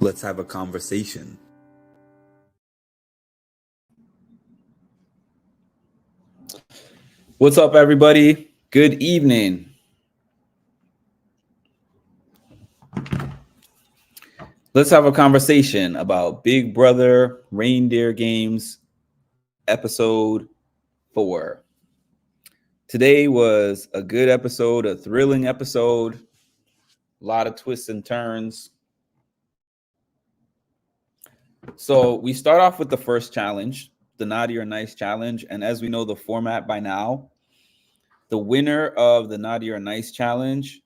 Let's have a conversation. What's up, everybody? Good evening. Let's have a conversation about Big Brother Reindeer Games, episode 4. Today was a good episode, a thrilling episode, a lot of twists and turns. So we start off with the first challenge, the Naughty or Nice challenge. And as we know the format by now, the winner of the Naughty or Nice challenge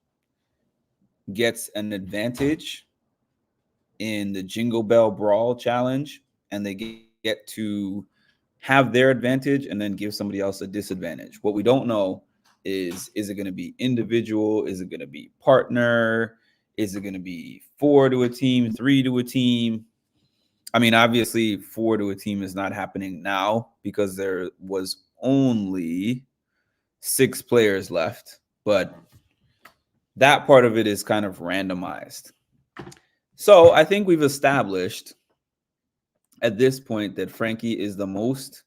gets an advantage in the Jingle Bell Brawl challenge, and they get to have their advantage and then give somebody else a disadvantage. What we don't know is it going to be individual? Is it going to be partner? Is it going to be 4 to a team, 3 to a team? I mean, obviously 4 to a team is not happening now because there was only 6 players left, but that part of it is kind of randomized. So I think we've established at this point that Frankie is the most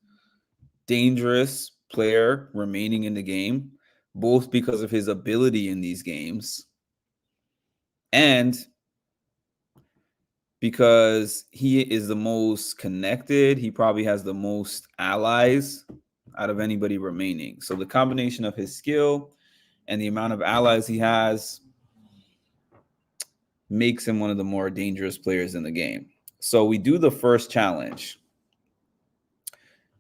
dangerous player remaining in the game, both because of his ability in these games and because he is the most connected. He probably has the most allies out of anybody remaining. So the combination of his skill and the amount of allies he has makes him one of the more dangerous players in the game. So we do the first challenge.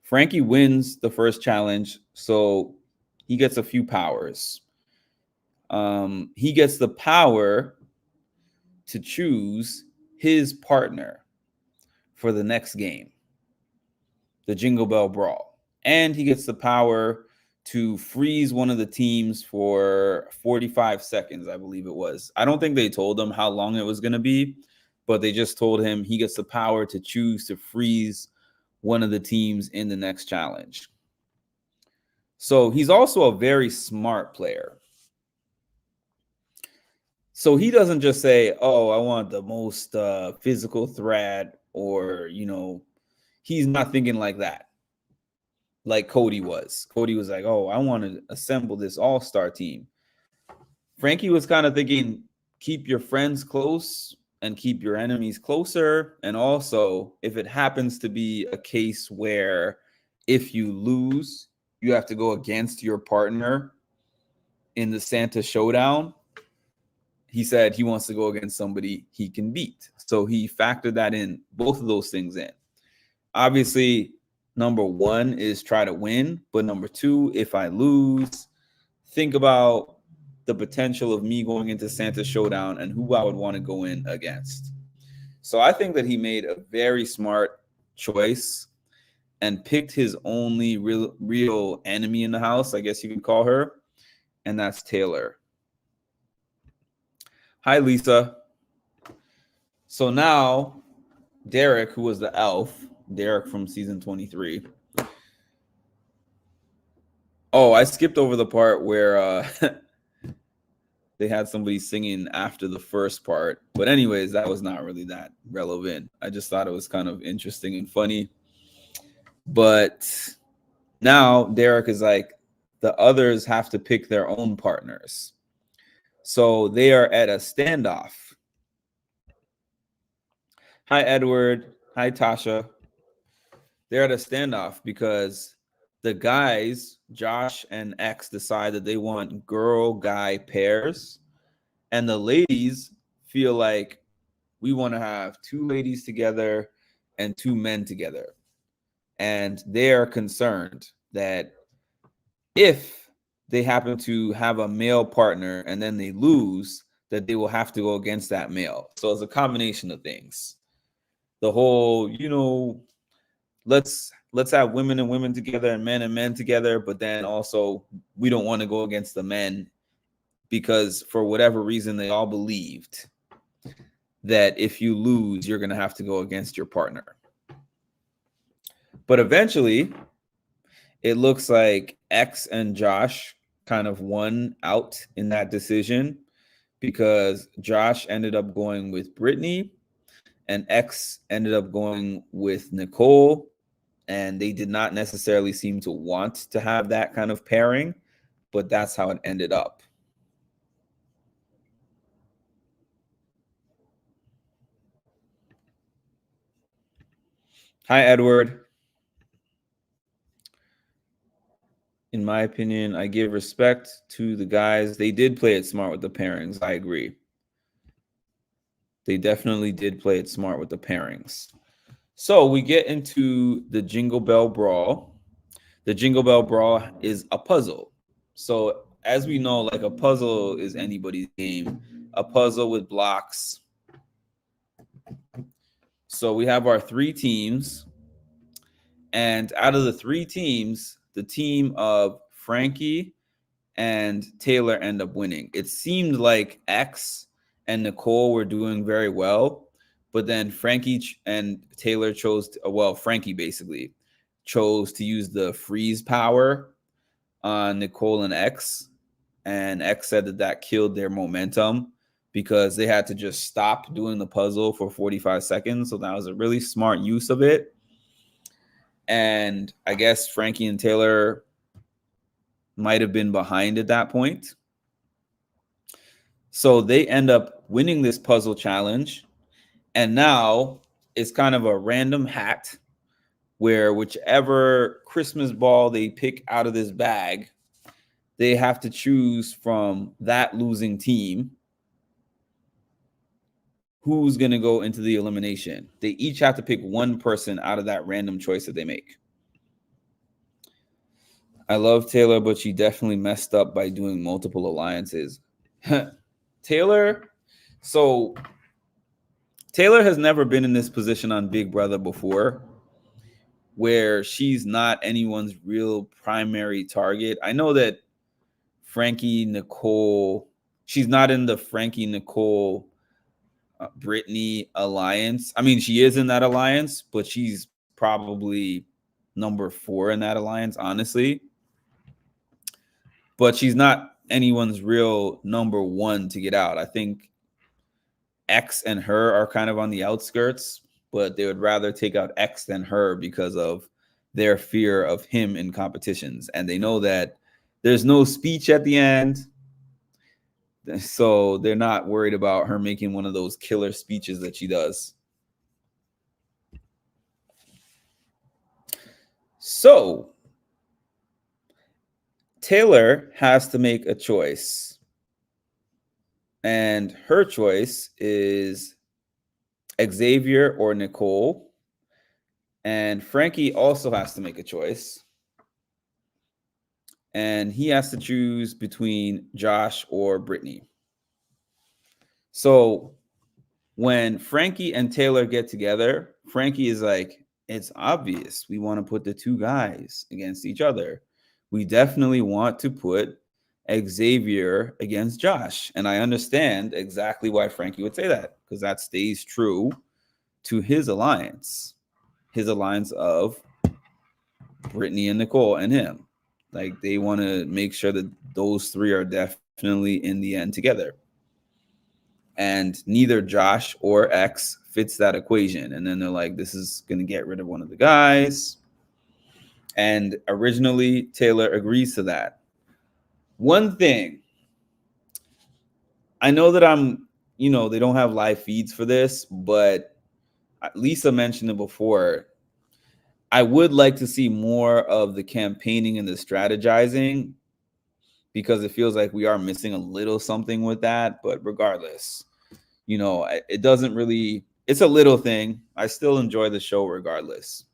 Frankie wins the first challenge, so he gets a few powers. He gets the power to choose his partner for the next game, the Jingle Bell Brawl. And he gets the power to freeze one of the teams for 45 seconds, I believe it was. I don't think they told him how long it was going to be, but they just told him he gets the power to choose to freeze one of the teams in the next challenge. So he's also a very smart player. So he doesn't just say, oh, I want the most physical threat, or, he's not thinking like that. Like Cody was. Cody was like, oh, I want to assemble this all-star team. Frankie was kind of thinking, keep your friends close and keep your enemies closer. And also, if it happens to be a case where if you lose, you have to go against your partner in the Santa Showdown, he said he wants to go against somebody he can beat. So he factored that in, both of those things in. Obviously, number 1 is try to win. But number 2, if I lose, think about the potential of me going into Santa Showdown and who I would want to go in against. So I think that he made a very smart choice and picked his only real enemy in the house, I guess you could call her, and that's Taylor. Hi, Lisa. So now Derek, who was the elf, Derek from season 23. Oh, I skipped over the part where they had somebody singing after the first part. But anyways, that was not really that relevant. I just thought it was kind of interesting and funny. But now Derek is like, the others have to pick their own partners. So they are at a standoff. Hi, Edward. Hi, Tasha. They're at a standoff because the guys, Josh and X, decide that they want girl-guy pairs. And the ladies feel like we want to have 2 ladies together and 2 men together. And they are concerned that if they happen to have a male partner and then they lose, that they will have to go against that male. So it's a combination of things. The whole, let's have women and women together and men together, but then also we don't want to go against the men because for whatever reason they all believed that if you lose, you're going to have to go against your partner. But eventually, it looks like X and Josh kind of won out in that decision because Josh ended up going with Brittany and X ended up going with Nicole, and they did not necessarily seem to want to have that kind of pairing, but that's how it ended up. Hi, Edward. In my opinion, I give respect to the guys. They did play it smart with the pairings. I agree. They definitely did play it smart with the pairings. So we get into the Jingle Bell Brawl. The Jingle Bell Brawl is a puzzle. So as we know, like a puzzle is anybody's game. A puzzle with blocks. So we have our 3 teams. And out of the 3 teams, the team of Frankie and Taylor end up winning. It seemed like X and Nicole were doing very well, but then Frankie and Taylor chose to, well, Frankie basically chose to use the freeze power on Nicole and X, and X said that that killed their momentum because they had to just stop doing the puzzle for 45 seconds. So that was a really smart use of it. And I guess Frankie and Taylor might have been behind at that point. So they end up winning this puzzle challenge. And now it's kind of a random hat where whichever Christmas ball they pick out of this bag, they have to choose from that losing team who's going to go into the elimination. They each have to pick one person out of that random choice that they make. I love Taylor, but she definitely messed up by doing multiple alliances. Taylor has never been in this position on Big Brother before, where she's not anyone's real primary target. I know that Frankie, Nicole, she's not in the Frankie, Nicole, Brittany alliance. I mean, she is in that alliance, but she's probably number 4 in that alliance, honestly. But she's not anyone's real number 1 to get out. I think X and her are kind of on the outskirts, but they would rather take out X than her because of their fear of him in competitions. And they know that there's no speech at the end. So they're not worried about her making one of those killer speeches that she does. So Taylor has to make a choice. And her choice is Xavier or Nicole. And Frankie also has to make a choice. And he has to choose between Josh or Brittany. So when Frankie and Taylor get together, Frankie is like, it's obvious we want to put the 2 guys against each other. We definitely want to put Xavier against Josh. And I understand exactly why Frankie would say that, because that stays true to his alliance of Brittany and Nicole and him. Like, they want to make sure that those 3 are definitely in the end together. And neither Josh or X fits that equation. And then they're like, this is going to get rid of one of the guys. And originally, Taylor agrees to that. One thing, I know that they don't have live feeds for this, but Lisa mentioned it before. I would like to see more of the campaigning and the strategizing, because it feels like we are missing a little something with that. But regardless, it doesn't really, it's a little thing. I still enjoy the show regardless.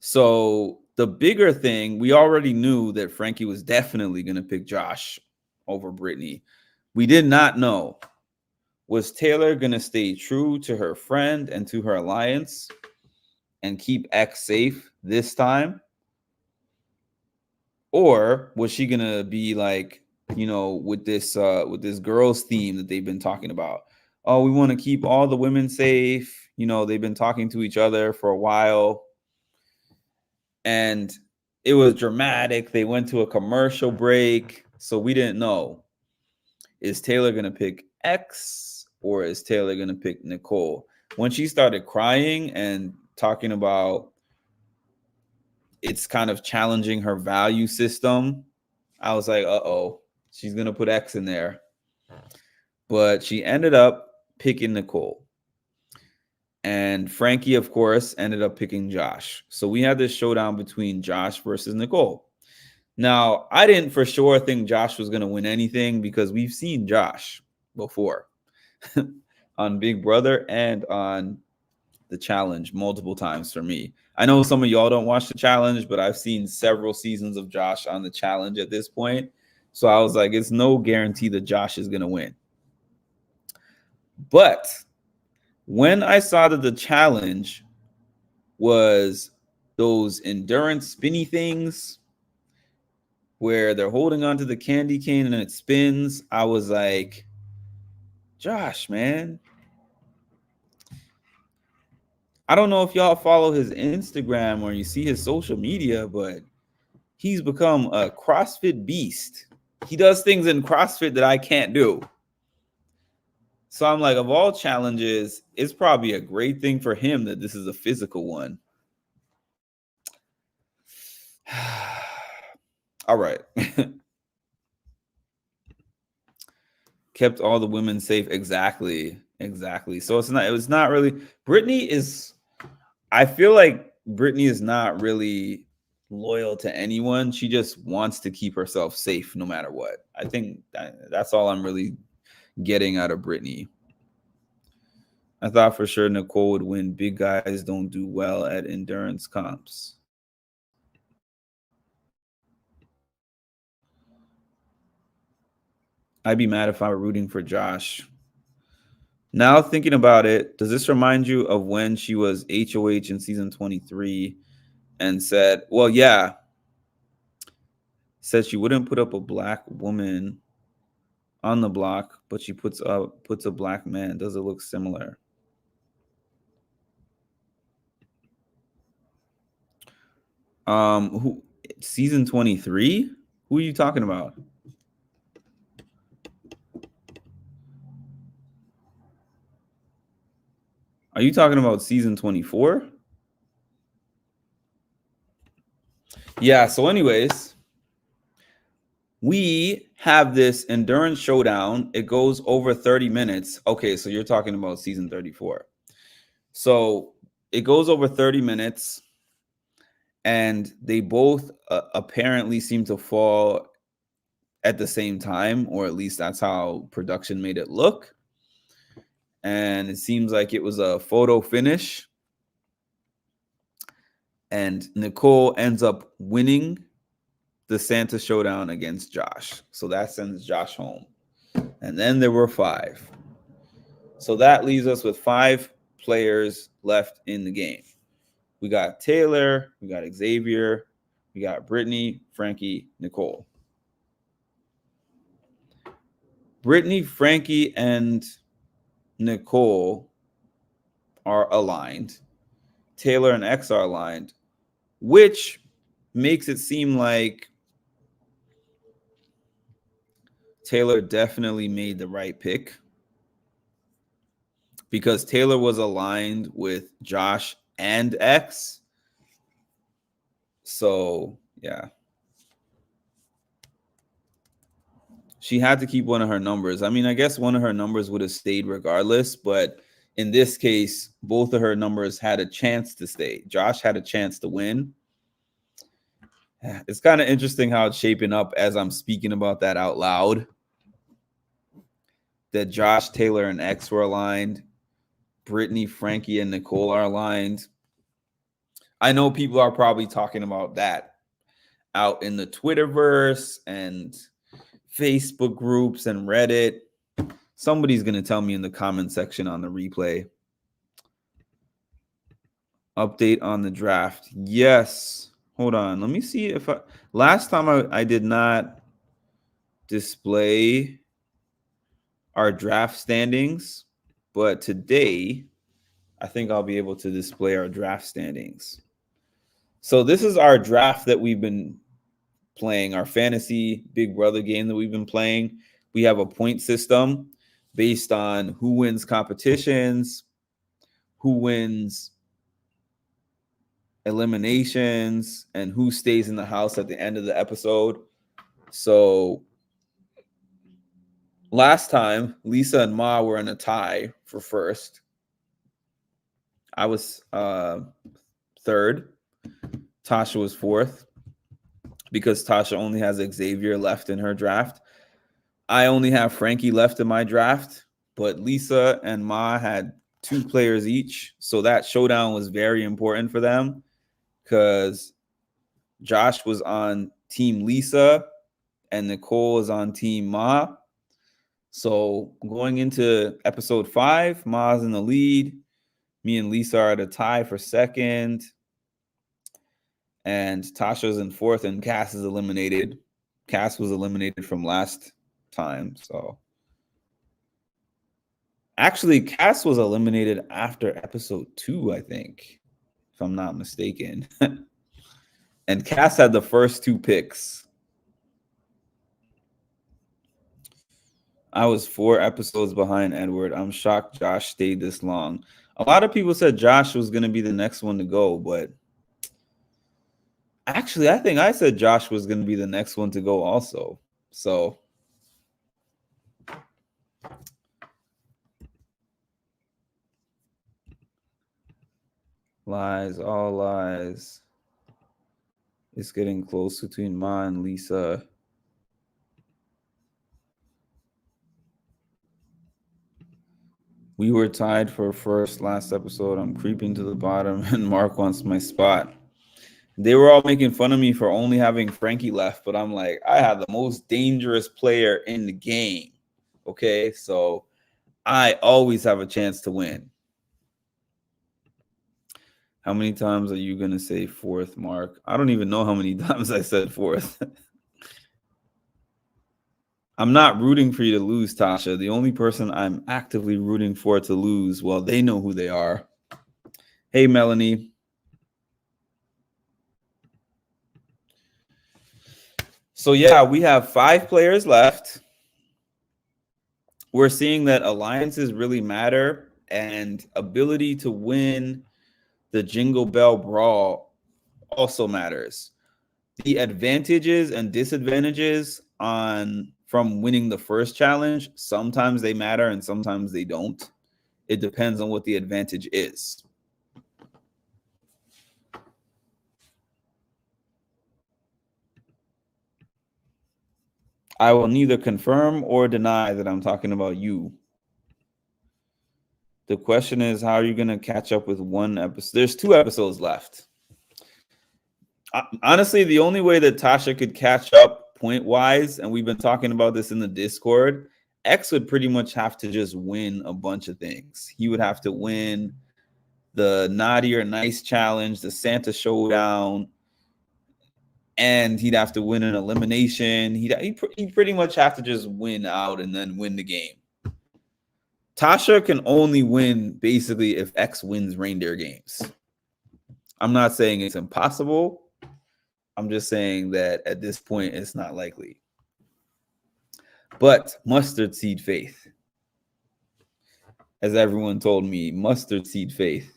So the bigger thing, we already knew that Frankie was definitely going to pick Josh over Brittany. We did not know, was Taylor going to stay true to her friend and to her alliance and keep X safe this time? Or was she going to be like, with this girls theme that they've been talking about? Oh, we want to keep all the women safe. They've been talking to each other for a while. And it was dramatic. They went to a commercial break. So we didn't know. Is Taylor going to pick X or is Taylor going to pick Nicole? When she started crying and talking about it's kind of challenging her value system, I was like, uh-oh, she's going to put X in there. But she ended up picking Nicole. And Frankie, of course, ended up picking Josh. So we had this showdown between Josh versus Nicole. Now, I didn't for sure think Josh was going to win anything because we've seen Josh before on Big Brother and on the challenge multiple times for me. I know some of y'all don't watch the challenge, but I've seen several seasons of Josh on the challenge at this point. So I was like, it's no guarantee that Josh is going to win. But when I saw that the challenge was those endurance spinny things where they're holding onto the candy cane and it spins, I was like, Josh, man. I don't know if y'all follow his Instagram or you see his social media, but he's become a CrossFit beast. He does things in CrossFit that I can't do. So I'm like, of all challenges, it's probably a great thing for him that this is a physical one. All right. Kept all the women safe. Exactly. So it was not really, Brittany is, I feel like Brittany is not really loyal to anyone. She just wants to keep herself safe no matter what. I think that's all I'm really getting out of Brittany. I thought for sure Nicole would win. Big guys don't do well at endurance comps. I'd be mad if I were rooting for Josh. Now thinking about it, does this remind you of when she was HOH in season 23 and said, well, yeah, said she wouldn't put up a black woman on the block, but she puts a black man. Does it look similar? Who season 23? Who are you talking about? Are you talking about season 24? Yeah, so anyways, we have this endurance showdown. It goes over 30 minutes. Okay, so you're talking about season 34. So it goes over 30 minutes, and they both apparently seem to fall at the same time, or at least that's how production made it look. And it seems like it was a photo finish. And Nicole ends up winning the Santa showdown against Josh. So that sends Josh home. And then there were 5. So that leaves us with 5 players left in the game. We got Taylor, we got Xavier, we got Brittany, Frankie, Nicole. Brittany, Frankie, and Nicole are aligned. Taylor and X are aligned, which makes it seem like Taylor definitely made the right pick because Taylor was aligned with Josh and X. So, yeah. She had to keep one of her numbers. I mean, I guess one of her numbers would have stayed regardless, but in this case, both of her numbers had a chance to stay. Josh had a chance to win. It's kind of interesting how it's shaping up as I'm speaking about that out loud. That Josh, Taylor, and X were aligned. Brittany, Frankie, and Nicole are aligned. I know people are probably talking about that out in the Twitterverse and Facebook groups and Reddit. Somebody's going to tell me in the comment section on the replay. Update on the draft. Yes. Hold on. Let me see if last time I did not display our draft standings, but today I think I'll be able to display our draft standings. So this is our draft that we've been playing, our fantasy Big Brother game that we've been playing. We have a point system. based on who wins competitions, who wins eliminations, and who stays in the house at the end of the episode. So last time, Lisa and Ma were in a tie for first. I was third. Tasha was fourth because Tasha only has Xavier left in her draft. I only have Frankie left in my draft, but Lisa and Ma had 2 players each. So that showdown was very important for them because Josh was on Team Lisa and Nicole is on Team Ma. So going into episode 5, Ma's in the lead. Me and Lisa are at a tie for second. And Tasha's in fourth, and Cass is eliminated. Cass was eliminated from last time. So actually, Cass was eliminated after episode 2, I think, if I'm not mistaken. And Cass had the first 2 picks. I was 4 episodes behind Edward. I'm shocked Josh stayed this long. A lot of people said Josh was going to be the next one to go, but actually, I think I said Josh was going to be the next one to go also. So lies, all lies. It's getting close between Ma and Lisa. We were tied for first last episode. I'm creeping to the bottom, and Mark wants my spot. They were all making fun of me for only having Frankie left, but I'm like, I have the most dangerous player in the game. Okay, so I always have a chance to win. How many times are you going to say fourth, Mark? I don't even know how many times I said fourth. I'm not rooting for you to lose, Tasha. The only person I'm actively rooting for to lose, well, they know who they are. Hey, Melanie. So, yeah, we have 5 players left. We're seeing that alliances really matter, and ability to win the Jingle Bell Brawl also matters. The advantages and disadvantages from winning the first challenge, sometimes they matter and sometimes they don't. It depends on what the advantage is. I will neither confirm or deny that I'm talking about you. The question is, how are you going to catch up with one episode? There's 2 episodes left. Honestly, the only way that Tasha could catch up point-wise, and we've been talking about this in the Discord, X would pretty much have to just win a bunch of things. He would have to win the Naughty or Nice challenge, the Santa Showdown, and he'd have to win an elimination. He'd pretty much have to just win out and then win the game. Tasha can only win basically if X wins reindeer games. I'm not saying it's impossible. I'm just saying that at this point, it's not likely. But mustard seed faith. As everyone told me, mustard seed faith.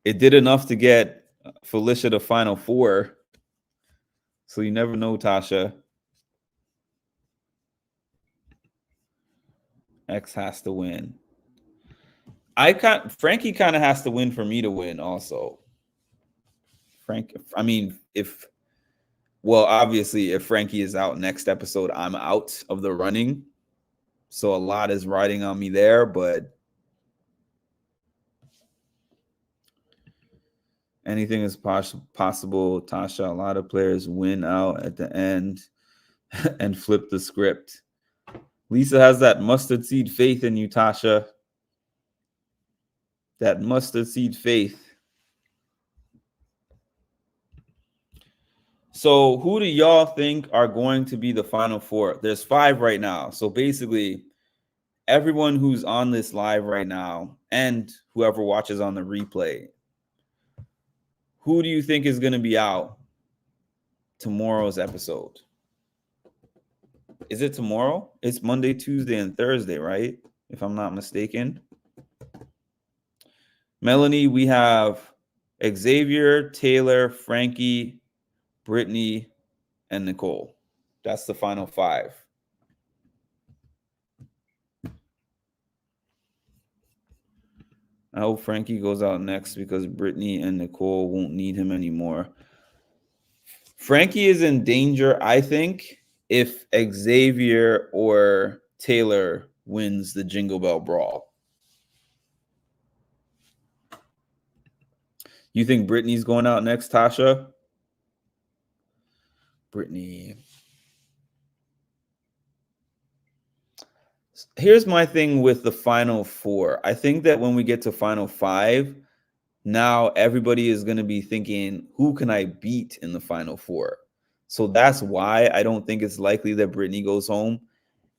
It did enough to get Felicia to Final 4. So you never know, Tasha. X has to win. Frankie kind of has to win for me to win also. Obviously, if Frankie is out next episode, I'm out of the running. So a lot is riding on me there, but anything is possible. Tasha, a lot of players win out at the end and flip the script. Lisa has that mustard seed faith in you, Tasha. That mustard seed faith. So who do y'all think are going to be the Final 4? There's 5 right now. So basically, everyone who's on this live right now and whoever watches on the replay, who do you think is going to be out tomorrow's episode? Is it tomorrow? It's Monday, Tuesday, and Thursday, right? If I'm not mistaken. Melanie, we have Xavier, Taylor, Frankie, Brittany, and Nicole. That's the final 5. I hope Frankie goes out next because Brittany and Nicole won't need him anymore. Frankie is in danger, I think, if Xavier or Taylor wins the Jingle Bell Brawl. You think Brittany's going out next, Tasha? Brittany. Here's my thing with the final 4. I think that when we get to final 5, now everybody is going to be thinking, who can I beat in the final 4? So that's why I don't think it's likely that Brittany goes home.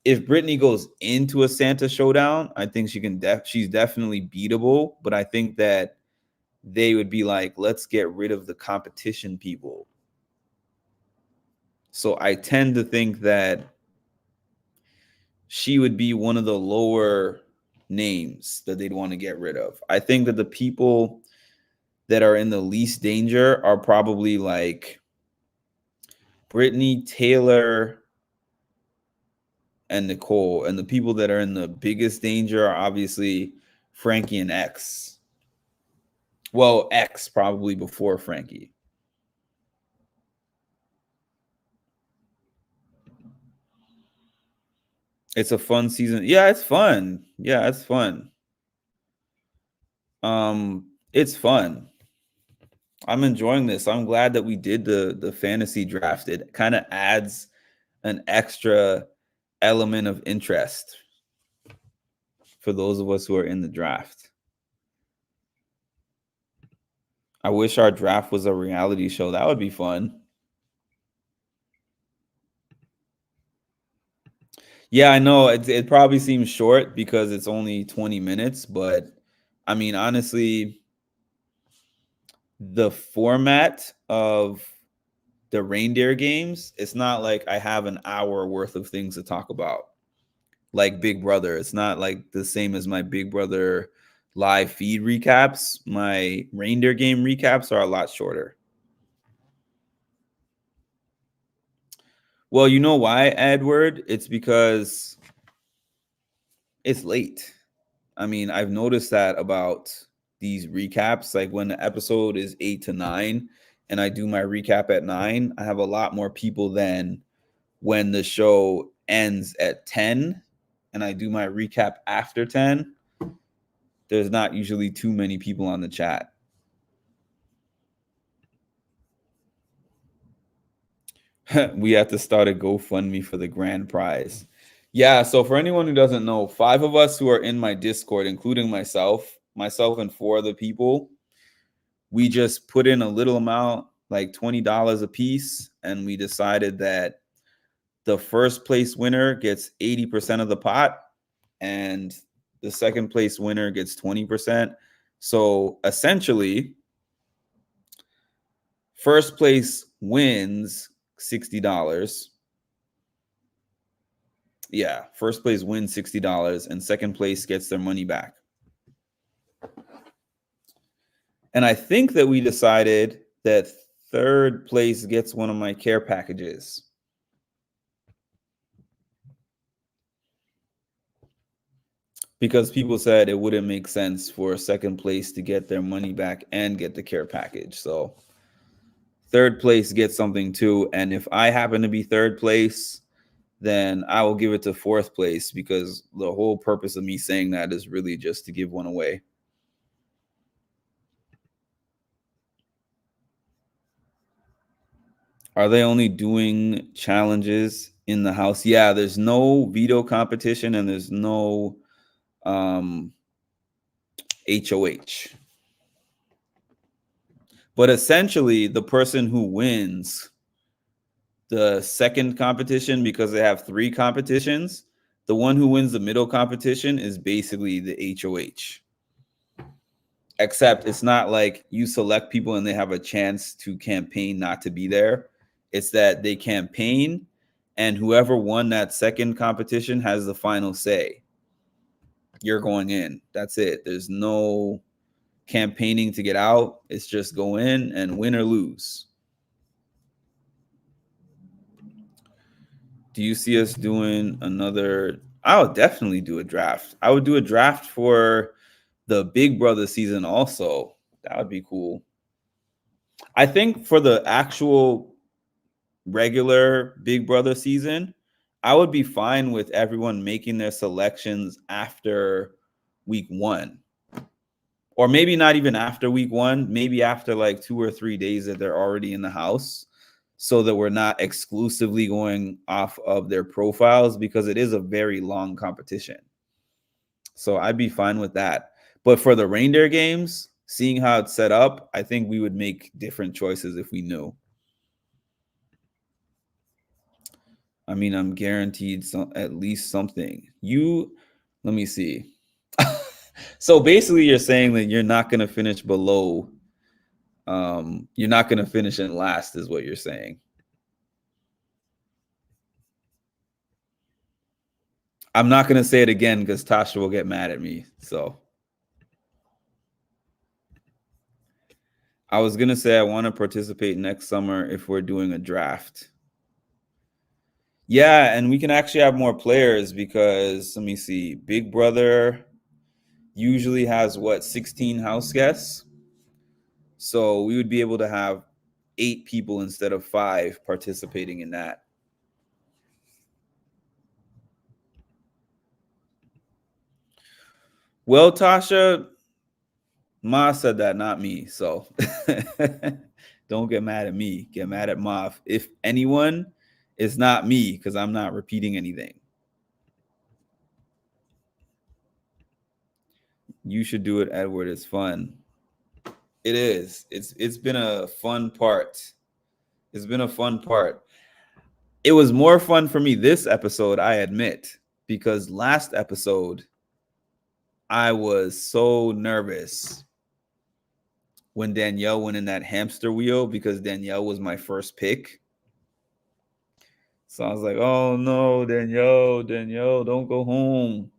If Brittany goes into a Santa showdown, I think she's definitely beatable, but I think that they would be like, let's get rid of the competition people. So I tend to think that she would be one of the lower names that they'd want to get rid of. I think that the people that are in the least danger are probably like Brittany, Taylor, and Nicole. And the people that are in the biggest danger are obviously Frankie and X. Well, X probably before Frankie. It's a fun season. Yeah, it's fun. Yeah, it's fun. It's fun. I'm enjoying this. I'm glad that we did the fantasy draft. It kind of adds an extra element of interest for those of us who are in the draft. I wish our draft was a reality show. That would be fun. Yeah, I know it probably seems short because it's only 20 minutes, but I mean, honestly, the format of the reindeer games, it's not like I have an hour worth of things to talk about. Like Big Brother, it's not like the same as my Big Brother live feed recaps. My reindeer game recaps are a lot shorter. Well, you know why, Edward? It's because it's late. I mean, I've noticed that about these recaps. Like when the episode is 8 to 9 and I do my recap at 9, I have a lot more people than when the show ends at 10 and I do my recap after 10. There's not usually too many people on the chat. We have to start a GoFundMe for the grand prize. Yeah, so for anyone who doesn't know, 5 of us who are in my Discord, including myself and 4 other people, we just put in a little amount, like $20 a piece, and we decided that the first place winner gets 80% of the pot and the second place winner gets 20%. So essentially, first place wins $60. Yeah, first place wins $60 and second place gets their money back. And I think that we decided that third place gets one of my care packages. Because people said it wouldn't make sense for second place to get their money back and get the care package. So third place gets something too. And if I happen to be third place, then I will give it to fourth place because the whole purpose of me saying that is really just to give one away. Are they only doing challenges in the house? Yeah, there's no veto competition and there's no HOH. But essentially, the person who wins the second competition, because they have 3 competitions, the one who wins the middle competition is basically the HOH. Except it's not like you select people and they have a chance to campaign not to be there. It's that they campaign and whoever won that second competition has the final say. You're going in. That's it. There's no campaigning to get out. It's just go in and win or lose. Do you see us doing another? I would definitely do a draft. I would do a draft for the Big Brother season also. That would be cool. I think for the actual regular Big Brother season, I would be fine with everyone making their selections after week 1. Or maybe not even after week 1, maybe after like 2 or 3 days that they're already in the house, so that we're not exclusively going off of their profiles, because it is a very long competition. So I'd be fine with that. But for the reindeer games, seeing how it's set up, I think we would make different choices if we knew. I mean, I'm guaranteed at least something. Let me see. So basically, you're saying that you're not going to finish below. You're not going to finish in last, is what you're saying. I'm not going to say it again because Tasha will get mad at me. So I was going to say I want to participate next summer if we're doing a draft. Yeah, and we can actually have more players because, let me see, Big Brother usually has 16 house guests? So we would be able to have 8 people instead of 5 participating in that. Well, Tasha, Ma said that, not me. So don't get mad at me. Get mad at Ma. If anyone, it's not me because I'm not repeating anything. You should do it, Edward. It's fun. It is. It's been a fun part. It's been a fun part. It was more fun for me this episode, I admit, because last episode I was so nervous when Danielle went in that hamster wheel because Danielle was my first pick. So I was like, oh no, Danielle, don't go home.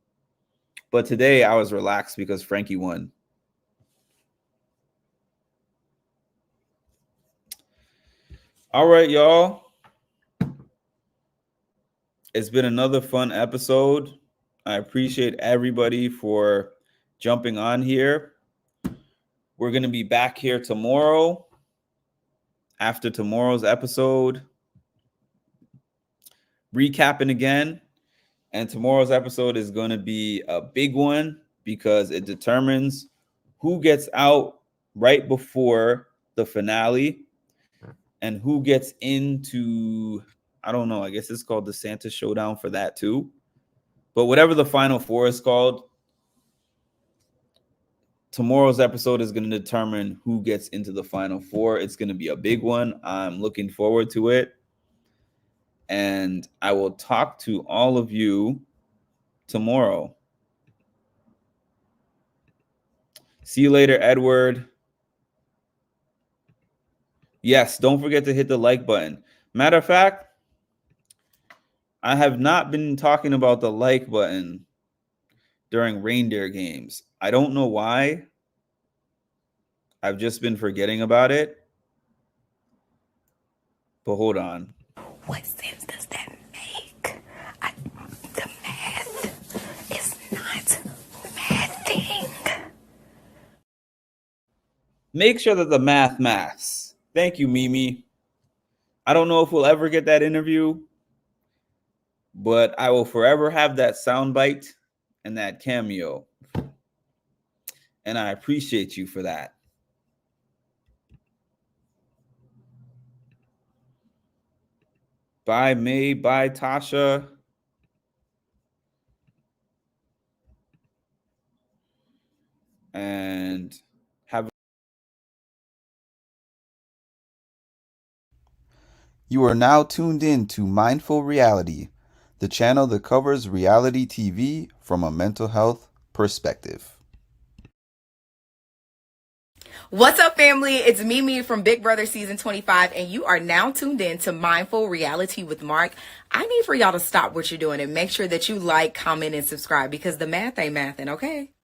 But today I was relaxed because Frankie won. All right, y'all. It's been another fun episode. I appreciate everybody for jumping on here. We're going to be back here tomorrow after tomorrow's episode, recapping again. And tomorrow's episode is going to be a big one because it determines who gets out right before the finale and who gets into, I don't know, I guess it's called the Santa Showdown for that too. But whatever the Final Four is called, tomorrow's episode is going to determine who gets into the Final Four. It's going to be a big one. I'm looking forward to it. And I will talk to all of you tomorrow. See you later, Edward. Yes, don't forget to hit the like button. Matter of fact, I have not been talking about the like button during reindeer games. I don't know why. I've just been forgetting about it. But hold on. What sense does that make? The math is not mathing. Make sure that the math maths. Thank you, Mimi. I don't know if we'll ever get that interview, but I will forever have that soundbite and that cameo. And I appreciate you for that. Bye, May. Bye, Tasha. And have. You are now tuned in to Mindful Reality, the channel that covers reality TV from a mental health perspective. What's up, family? It's Mimi from Big Brother Season 25, and you are now tuned in to Mindful Reality with Mark. I need for y'all to stop what you're doing and make sure that you like, comment, and subscribe because the math ain't mathin', okay?